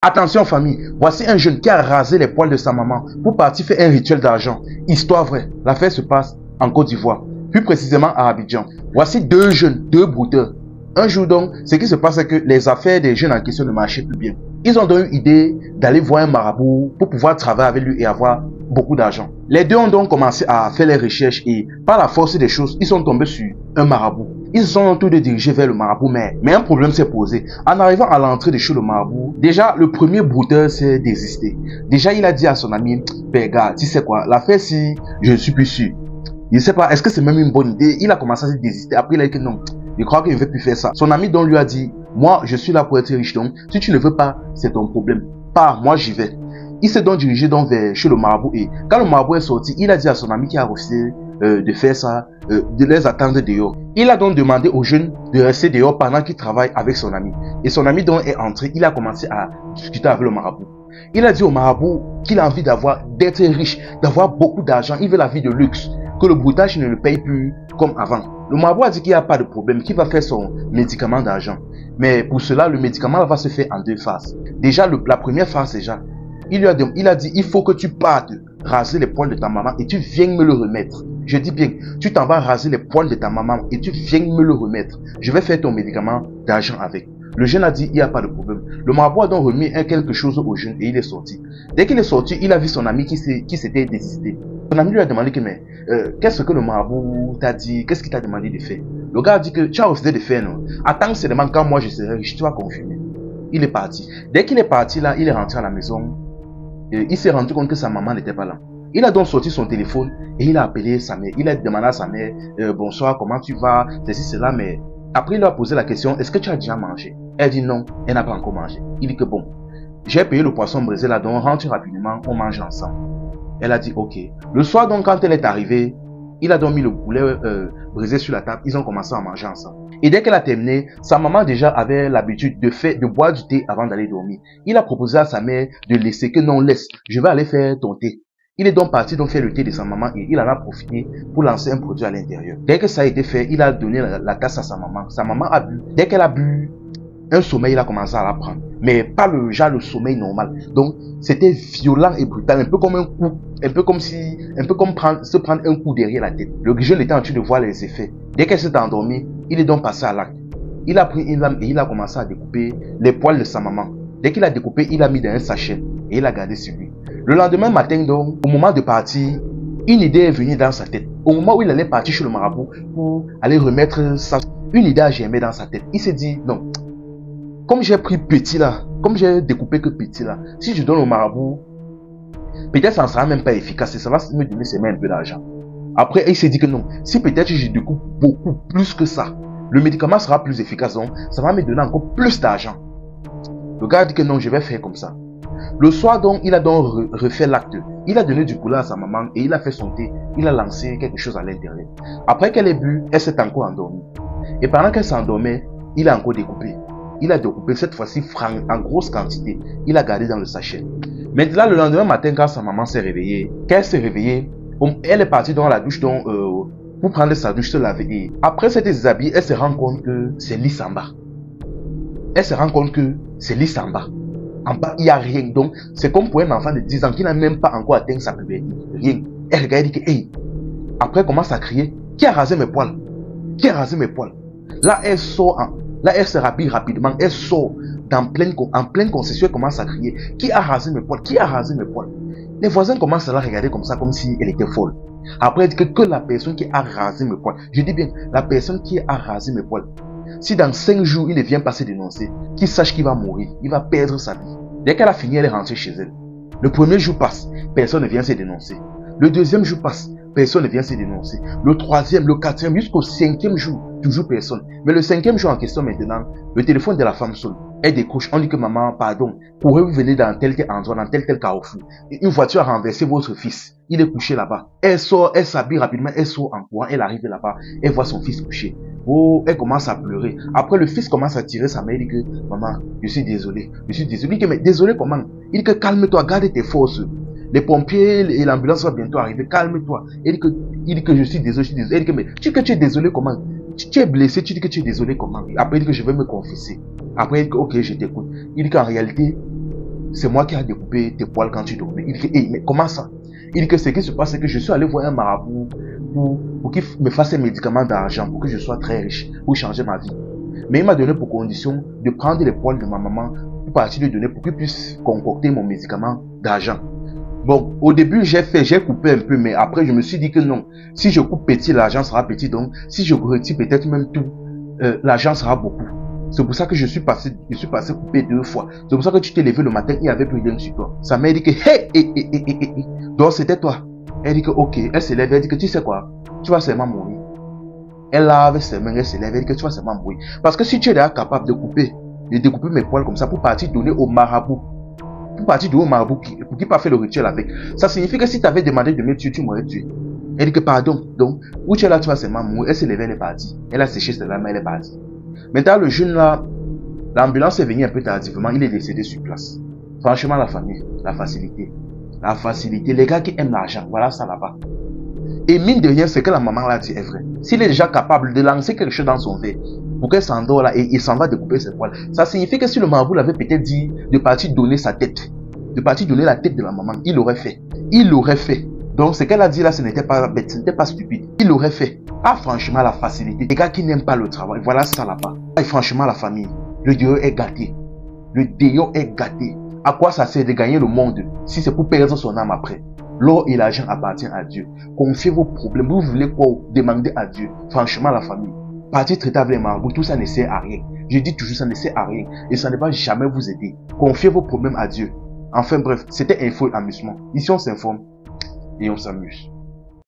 Attention famille, voici un jeune qui a rasé les poils de sa maman pour partir faire un rituel d'argent. Histoire vraie, l'affaire se passe en Côte d'Ivoire, plus précisément à Abidjan. Voici deux jeunes, deux brouteurs. Un jour donc, ce qui se passe c'est que les affaires des jeunes en question ne marchaient plus bien. Ils ont donc eu l'idée d'aller voir un marabout pour pouvoir travailler avec lui et avoir beaucoup d'argent. Les deux ont donc commencé à faire les recherches et par la force des choses, ils sont tombés sur un marabout. Ils se sont tous deux dirigés vers le marabout, mais un problème s'est posé. En arrivant à l'entrée de chez le marabout, déjà le premier brouteur s'est désisté. Déjà il a dit à son ami, ben gars, tu sais quoi, l'affaire si je ne suis plus sûr. Je ne sais pas, est-ce que c'est même une bonne idée? Il a commencé à se désister. Après il a dit que non, je crois qu'il ne veut plus faire ça. Son ami donc lui a dit, moi je suis là pour être riche, donc si tu ne veux pas, c'est ton problème. Pas, moi j'y vais. Il s'est donc dirigé donc vers chez le marabout et quand le marabout est sorti, il a dit à son ami qui a refusé de faire ça, de les attendre dehors. Il a donc demandé aux jeunes de rester dehors pendant qu'il travaille avec son ami. Et son ami donc est entré, il a commencé à discuter avec le marabout. Il a dit au marabout qu'il a envie d'être riche, d'avoir beaucoup d'argent, il veut la vie de luxe, que le broutage ne le paye plus comme avant. Le marabout a dit qu'il n'y a pas de problème, qu'il va faire son médicament d'argent. Mais pour cela, le médicament va se faire en deux phases. Déjà, la première phase déjà, il a dit, il faut que tu partes raser les poils de ta maman et tu viennes me le remettre. Je dis bien, tu t'en vas raser les poils de ta maman et tu viens me le remettre. Je vais faire ton médicament d'argent avec. Le jeune a dit, il n'y a pas de problème. Le marabout a donc remis quelque chose au jeune et il est sorti. Dès qu'il est sorti, il a vu son ami qui s'était désisté. Son ami lui a demandé que, mais, qu'est-ce que le marabout t'a dit? Qu'est-ce qu'il t'a demandé de faire? Le gars a dit que tu as refusé de faire, non? Attends seulement quand moi je serai riche, tu vas confirmer. Il est parti. Dès qu'il est parti là, il est rentré à la maison. Il s'est rendu compte que sa maman n'était pas là. Il a donc sorti son téléphone et il a appelé sa mère. Il a demandé à sa mère, bonsoir, comment tu vas? Ceci, cela, mais après il lui a posé la question, est-ce que tu as déjà mangé? Elle dit non, elle n'a pas encore mangé. Il dit que bon, j'ai payé le poisson brisé là, donc rentre rapidement, on mange ensemble. Elle a dit ok. Le soir donc quand elle est arrivée, il a donc mis le poulet brisé sur la table, ils ont commencé à manger ensemble. Et dès qu'elle a terminé, sa maman déjà avait l'habitude de boire du thé avant d'aller dormir. Il a proposé à sa mère de laisser, que non, laisse, je vais aller faire ton thé. Il est donc parti donc faire le thé de sa maman et il en a profité pour lancer un produit à l'intérieur. Dès que ça a été fait, il a donné la tasse à sa maman. Sa maman a bu. Dès qu'elle a bu, un sommeil, il a commencé à la prendre. Mais pas le sommeil normal. Donc, c'était violent et brutal. Un peu comme un coup, un peu comme se prendre un coup derrière la tête. Le jeune était en train de voir les effets. Dès qu'elle s'est endormie, il est donc passé à l'acte. Il a pris une lame et il a commencé à découper les poils de sa maman. Dès qu'il a découpé, il a mis dans un sachet et il a gardé sur lui. Le lendemain matin donc, au moment de partir, une idée est venue dans sa tête. Au moment où il allait partir chez le marabout pour aller remettre ça, une idée a germé dans sa tête. Il s'est dit, non, comme j'ai pris petit là, comme j'ai découpé que petit là, si je donne au marabout, peut-être ça ne sera même pas efficace et ça va me donner seulement un peu d'argent. Après, il s'est dit que non, si peut-être je découpe beaucoup plus que ça, le médicament sera plus efficace, donc ça va me donner encore plus d'argent. Le gars a dit que non, je vais faire comme ça. Le soir donc, il a donc refait l'acte. Il a donné du poulet à sa maman et il a fait son thé. Il a lancé quelque chose à l'intérieur. Après qu'elle ait bu, elle s'est encore endormie. Et pendant qu'elle s'endormait, il a encore découpé. Il a découpé cette fois-ci en grosse quantité. Il a gardé dans le sachet. Maintenant, le lendemain matin, quand sa maman s'est réveillée, elle est partie dans la douche donc, pour prendre sa douche, se laver. Et après s'être déshabillée, elle se rend compte que c'est lisse en bas. Elle se rend compte que c'est lisse en bas. En bas, il n'y a rien. Donc, c'est comme pour un enfant de 10 ans qui n'a même pas encore atteint sa puberté. Rien. Elle regarde et dit que, hey. Après, elle commence à crier. Qui a rasé mes poils? Qui a rasé mes poils? Là, elle sort, là, elle se rhabille rapidement. Elle sort en pleine concession. Elle commence à crier. Qui a rasé mes poils? Qui a rasé mes poils? Les voisins commencent à la regarder comme ça, comme si elle était folle. Après, elle dit que la personne qui a rasé mes poils. Je dis bien, la personne qui a rasé mes poils. Si dans 5 jours, il ne vient pas se dénoncer, qu'il sache qu'il va mourir, il va perdre sa vie. Dès qu'elle a fini, elle est rentrée chez elle. Le premier jour passe, personne ne vient se dénoncer. Le deuxième jour passe, personne ne vient se dénoncer. Le troisième, le quatrième, jusqu'au 5e jour, toujours personne. Mais le 5e jour en question maintenant, le téléphone de la femme sonne. Elle décroche, on dit que maman, pardon, pourrez-vous venir dans tel endroit, dans tel carrefour. Une voiture a renversé votre fils. Il est couché là-bas. Elle sort, elle s'habille rapidement, elle sort en courant, elle arrive là-bas, elle voit son fils couché. Oh, elle commence à pleurer. Après, le fils commence à tirer sa mère. Il dit que, maman, je suis désolé. Je suis désolé. Il dit que, mais désolé comment? Il dit que, calme-toi, garde tes forces. Les pompiers et l'ambulance vont bientôt arriver. Calme-toi. Il dit que je suis désolé, je suis désolé. Il dit que, mais tu dis que tu es désolé comment? Tu es blessé, tu dis que tu es désolé comment? Après, il dit que je vais me confesser. Après, il dit que, ok, je t'écoute. Il dit qu'en réalité, c'est moi qui ai découpé tes poils quand tu dormais. Il dit, hey, mais comment ça? Il dit que ce qui se passe, c'est que je suis allé voir un marabout pour qu'il me fasse un médicament d'argent, pour que je sois très riche, pour changer ma vie. Mais il m'a donné pour condition de prendre les poils de ma maman pour partir lui donner pour qu'il puisse concocter mon médicament d'argent. Bon, au début, j'ai coupé un peu, mais après, je me suis dit que non. Si je coupe petit, l'argent sera petit. Donc, si je retire peut-être même tout, l'argent sera beaucoup. C'est pour ça que je suis passé couper 2 fois. C'est pour ça que tu t'es levé le matin, il n'y avait plus rien sur toi. Sa mère dit que, hey. Donc, c'était toi. Elle dit que, ok. Elle se lève, elle dit que, tu sais quoi? Tu vas seulement mourir. Elle lave ses mains, elle se lève, elle dit que tu vas seulement mourir. Parce que si tu es déjà capable de découper mes poils comme ça pour partir donner au marabout, pour qu'il n'ait pas fait le rituel avec, ça signifie que si tu avais demandé de me tuer, tu m'aurais tué. Elle dit que pardon, donc, où tu es là, tu vas seulement mourir. Elle s'est levée, elle est partie. Elle a séché ses larmes, elle est partie. Maintenant, le jeune là, l'ambulance est venue un peu tardivement, il est décédé sur place. Franchement, la famille, la facilité, les gars qui aiment l'argent, voilà ça là-bas. Et mine de rien, ce que la maman l'a dit est vrai. S'il est déjà capable de lancer quelque chose dans son verre, pour qu'elle s'endort là et il s'en va découper ses poils, ça signifie que si le marabout l'avait peut-être dit de partir donner sa tête, de partir donner la tête de la maman, il l'aurait fait. Donc ce qu'elle a dit là, ce n'était pas bête, ce n'était pas stupide. Il l'aurait fait. Ah, franchement, la facilité. Les gars qui n'aiment pas le travail, voilà ça là-bas. Et franchement, la famille, le Dieu est gâté. À quoi ça sert de gagner le monde si c'est pour perdre son âme après? L'or et l'argent appartiennent à Dieu. Confiez vos problèmes. Vous voulez quoi? Demandez à Dieu. Franchement, la famille. Partir traiter avec les marabouts, tout ça ne sert à rien. Je dis toujours, ça ne sert à rien. Et ça ne va jamais vous aider. Confiez vos problèmes à Dieu. Enfin bref, c'était Info et Amusement. Ici, on s'informe et on s'amuse.